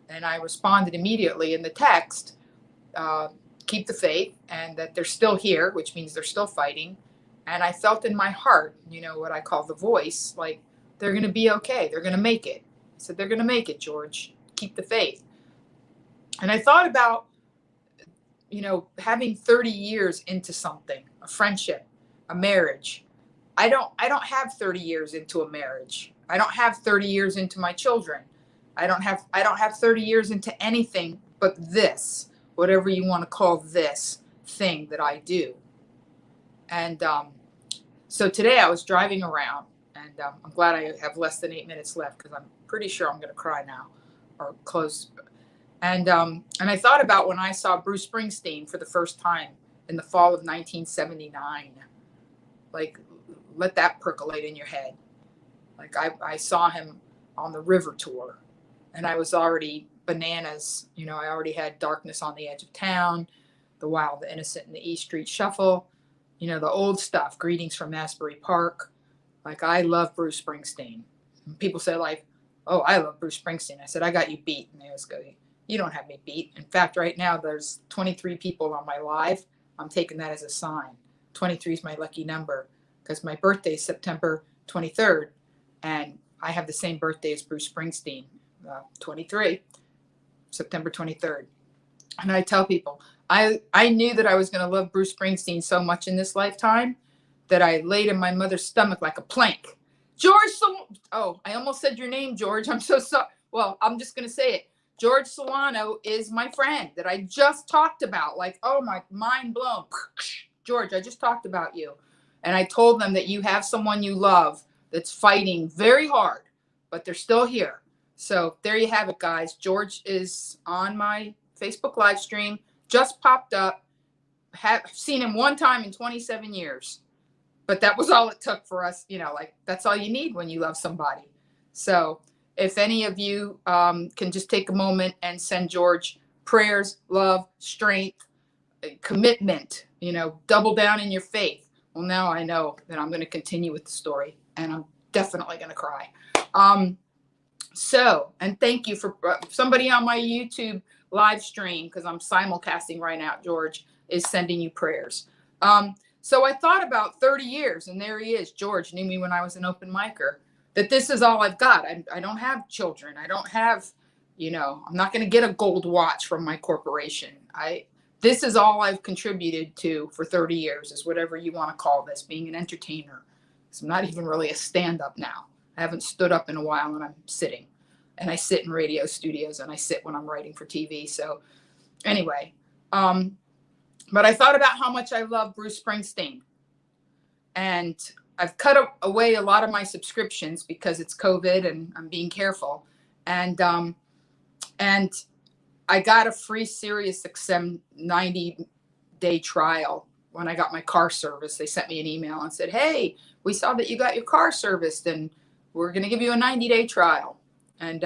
And I responded immediately in the text, keep the faith, and that they're still here, which means they're still fighting. And I felt in my heart, you know, what I call the voice, like, they're going to be okay. They're going to make it. I said, they're going to make it, George. Keep the faith. And I thought about, you know, having 30 years into something, a friendship, a marriage. I don't have 30 years into a marriage. I don't have 30 years into my children. I don't have 30 years into anything but this, whatever you want to call this thing that I do. And so today I was driving around, and I'm glad I have less than 8 minutes left because I'm pretty sure I'm going to cry now or close. And I thought about when I saw Bruce Springsteen for the first time in the fall of 1979. Like, let that percolate in your head. Like, I saw him on the River Tour, and I was already bananas. You know, I already had Darkness on the Edge of Town, The Wild, the Innocent, and the E Street Shuffle. You know, the old stuff, Greetings from Asbury Park. Like, I love Bruce Springsteen. And people say, like, oh, I love Bruce Springsteen. I said, I got you beat. And they always go, you don't have me beat. In fact, right now, there's 23 people on my live. I'm taking that as a sign. 23 is my lucky number because my birthday is September 23rd. And I have the same birthday as Bruce Springsteen, 23, September 23rd. And I tell people, I knew that I was going to love Bruce Springsteen so much in this lifetime that I laid in my mother's stomach like a plank. George, oh, I almost said your name, George. I'm so sorry. Well, I'm just going to say it. George Solano is my friend that I just talked about. Like, oh, my mind blown. George, I just talked about you. And I told them that you have someone you love that's fighting very hard, but they're still here. So there you have it, guys. George is on my Facebook live stream. Just popped up. Have seen him one time in 27 years. But that was all it took for us. You know, like, that's all you need when you love somebody. So if any of you can just take a moment and send George prayers, love, strength, commitment, you know, double down in your faith. Well, now I know that I'm going to continue with the story, and I'm definitely going to cry. And thank you for somebody on my YouTube live stream, because I'm simulcasting right now, George, is sending you prayers. So I thought about 30 years, and there he is. George knew me when I was an open micer, that this is all I've got. I don't have children. I don't have, you know, I'm not going to get a gold watch from my corporation. This is all I've contributed to for 30 years, is whatever you want to call this, being an entertainer. So I'm not even really a stand-up now. I haven't stood up in a while, and I'm sitting. And I sit in radio studios, and I sit when I'm writing for TV. So anyway, but I thought about how much I love Bruce Springsteen. And I've cut away a lot of my subscriptions because it's COVID and I'm being careful. And I got a free SiriusXM 90-day trial when I got my car serviced. They sent me an email and said, "Hey, we saw that you got your car serviced and we're going to give you a 90-day trial." And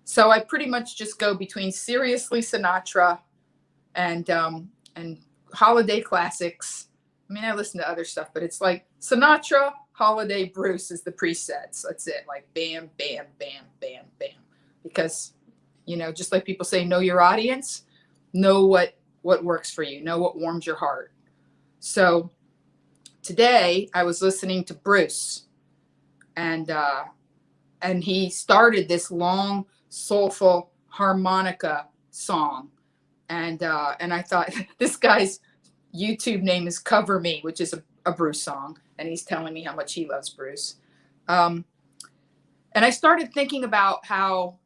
so I pretty much just go between Seriously Sinatra and holiday classics. I mean, I listen to other stuff, but it's like Sinatra, holiday, Bruce is the presets. That's it. Like bam, bam, bam, bam, bam. Because, you know, just like people say, know your audience, know what works for you, know what warms your heart. So today I was listening to Bruce, and he started this long, soulful harmonica song. And I thought, this guy's YouTube name is Cover Me, which is a Bruce song. And he's telling me how much he loves Bruce. And I started thinking about how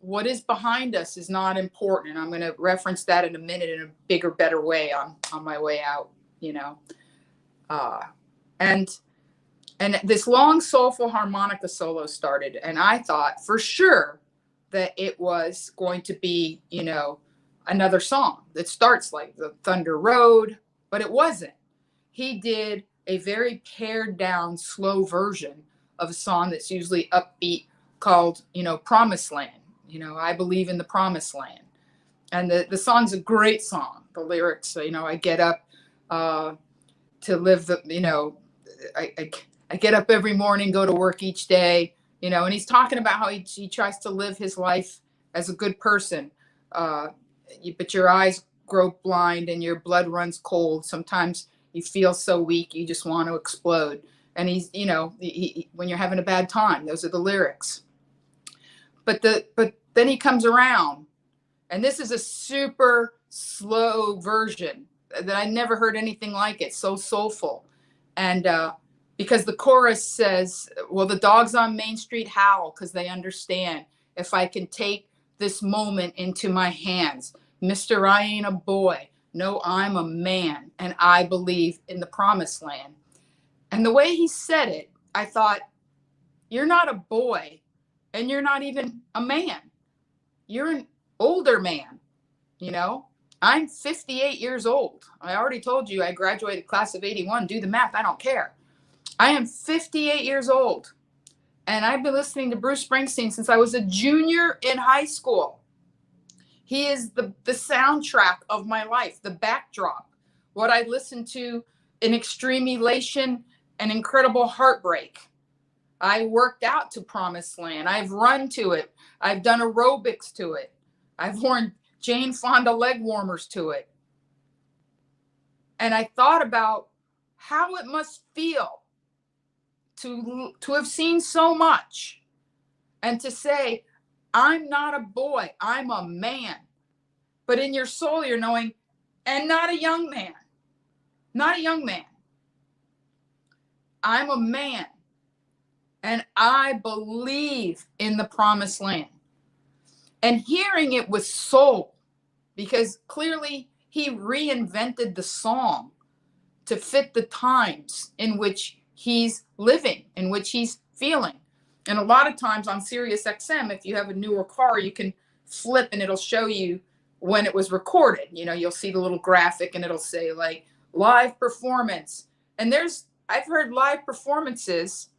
what is behind us is not important. And I'm going to reference that in a minute in a bigger, better way on my way out, you know. And this long, soulful harmonica solo started. And I thought for sure that it was going to be, you know, another song that starts like the Thunder Road, but it wasn't. He did a very pared down, slow version of a song that's usually upbeat called, you know, Promised Land. You know, I believe in the Promised Land. And the song's a great song. The lyrics, you know, I get up to live the, you know, I get up every morning, go to work each day, you know, and he's talking about how he tries to live his life as a good person. But your eyes grow blind and your blood runs cold. Sometimes you feel so weak, you just want to explode. And he's, you know, when you're having a bad time, those are the lyrics. But then he comes around, and this is a super slow version that I never heard anything like it. So soulful. And because the chorus says, well, the dogs on Main Street howl because they understand if I can take this moment into my hands. Mister, I ain't a boy. No, I'm a man. And I believe in the Promised Land. And the way he said it, I thought, you're not a boy and you're not even a man. You're an older man. You know, I'm 58 years old. I already told you I graduated class of 81. Do the math. I don't care. I am 58 years old. And I've been listening to Bruce Springsteen since I was a junior in high school. He is the soundtrack of my life, the backdrop, what I listen to in extreme elation and incredible heartbreak. I worked out to Promised Land. I've run to it. I've done aerobics to it. I've worn Jane Fonda leg warmers to it. And I thought about how it must feel to have seen so much and to say, I'm not a boy, I'm a man. But in your soul, you're knowing, and not a young man, not a young man. I'm a man, and I believe in the Promised Land. And hearing it with soul, because clearly he reinvented the song to fit the times in which he's living, in which he's feeling. And a lot of times on SiriusXM, if you have a newer car, you can flip and it'll show you when it was recorded. You know, you'll see the little graphic and it'll say like live performance. And I've heard live performances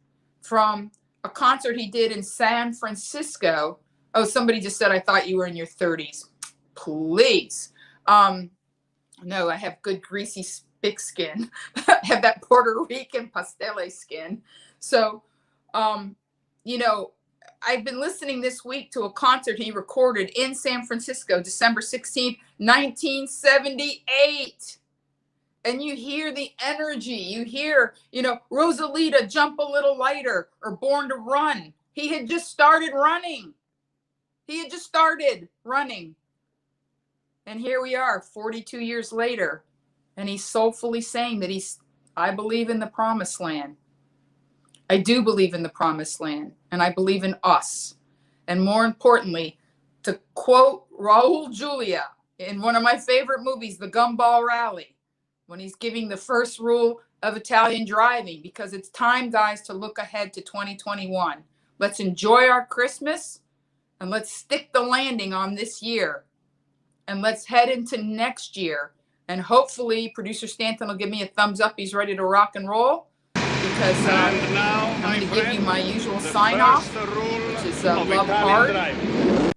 from a concert he did in San Francisco. Oh, somebody just said, I thought you were in your 30s. Please. No, I have good greasy spick skin. I have that Puerto Rican pastele skin. So, you know, I've been listening this week to a concert he recorded in San Francisco, December 16th, 1978. And you hear the energy. You hear, you know, Rosalita, Jump a Little Lighter, or Born to Run. He had just started running. And here we are 42 years later. And he's soulfully saying that I believe in the Promised Land. I do believe in the Promised Land, and I believe in us. And more importantly, to quote Raul Julia in one of my favorite movies, The Gumball Rally, when he's giving the first rule of Italian driving, because it's time, guys, to look ahead to 2021. Let's enjoy our Christmas and let's stick the landing on this year. And let's head into next year. And hopefully producer Stanton will give me a thumbs up. He's ready to rock and roll, because I'm going to give you my usual sign off, which is love hard,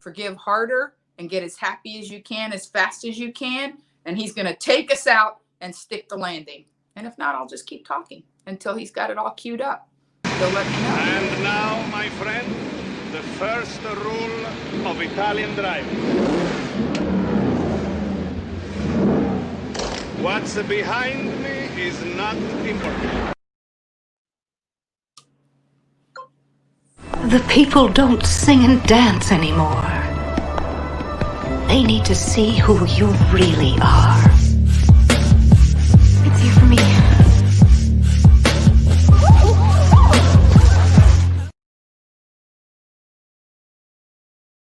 forgive harder, and get as happy as you can, as fast as you can. And he's going to take us out and stick the landing. And if not, I'll just keep talking until he's got it all queued up. He'll let me know. And now, my friend, the first rule of Italian driving. What's behind me is not important. The people don't sing and dance anymore. They need to see who you really are.